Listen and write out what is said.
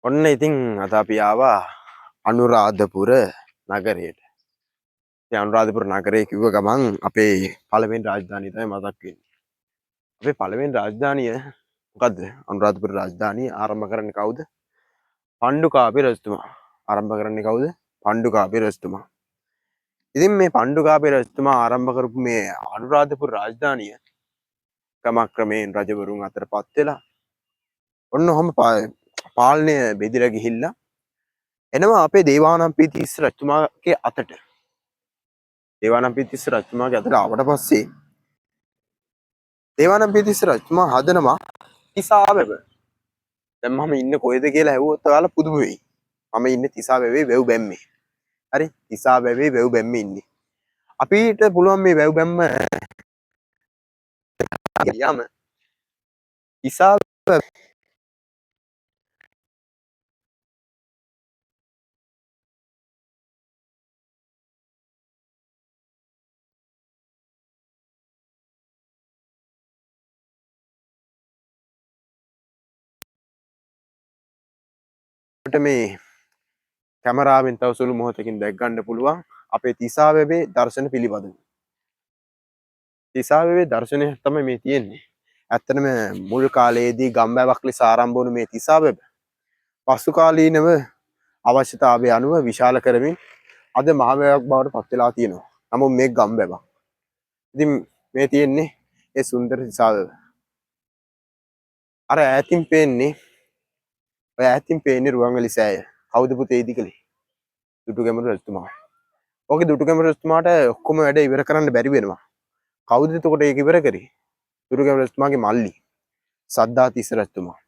ඔන්න ඉතින් අද අපි ආවා අනුරාධපුර නගරයට. ඉතින් අනුරාධපුර නගරය කිව්ව ගමන් අපේ පළවෙනි රාජධානිය තමයි මතක් වෙන්නේ. අපේ පළවෙනි රාජධානිය මොකද්ද? අනුරාධපුර රාජධානිය ආරම්භ කරන්නේ කවුද? පණ්ඩුකාභි රජතුමා. ආරම්භ කරන්නේ කවුද? පණ්ඩුකාභි රජතුමා. ඉතින් මේ පණ්ඩුකාභි රජතුමා ආරම්භ කරපු මේ අනුරාධපුර රාජධානිය ක්‍රමක්‍රමයෙන් රජවරුන් අතරපත් වෙලා ඔන්න ඔහම පාලනය බෙදිලා ගිහිල්ලා එනවා අපේ දේවානම්පියතිස්ස රජතුමාගේ අතට. දේවානම්පියතිස්ස රජතුමාගේ අතට ආවට පස්සේ දේවානම්පියතිස්ස රජතුමා හදනවා තිසාවැව. දැන් මම ඉන්නේ කොහෙද කියලා ඇහුවොත් ඔයාලා පුදුම වෙයි. මම ඉන්නේ තිසාවැවේ වැව් බැම්මේ. හරි? තිසාවැවේ වැව් බැම්මේ ඉන්නේ. අපිට පුළුවන් මේ වැව් බැම්ම යම තිසාවැව මේ කැමරාවෙන් තව සුළු මොහොතකින් දැක් ගන්න පුළුවන් අපේ තිසාවැවේ දර්ශන පිළිබඳව. තිසාවැවේ දර්ශනය තමයි මේ තියෙන්නේ. ඇත්තටම මුල් කාලයේදී ගම්බැවක් ලෙස ආරම්භ වුණු මේ තිසාවැව පසු කාලීනව අවශ්‍යතාවය අනුව විශාල කරමින් අද මහවැවක් බවට පත් වෙලා තියෙනවා. නමුත් මේ ගම්බැවක්. ඉතින් මේ තියෙන්නේ ඒ සුන්දර තිසාවැව. අර ඈතින් පේන්නේ ඔය ඈතින් පේන්නේ රුවන්වැලි සෑය. කවුද පුතේ ඉදි කලේ? දුටුගැමුණු රජතුමා. ඕකේ දුටුගැමුණු රජතුමාට ඔක්කොම වැඩ ඉවර කරන්න බැරි වෙනවා. කවුද එතකොට ඒක ඉවර කරේ? දුටුගැමුණු රජතුමාගේ මල්ලි සද්ධාතිස්ස රජතුමා.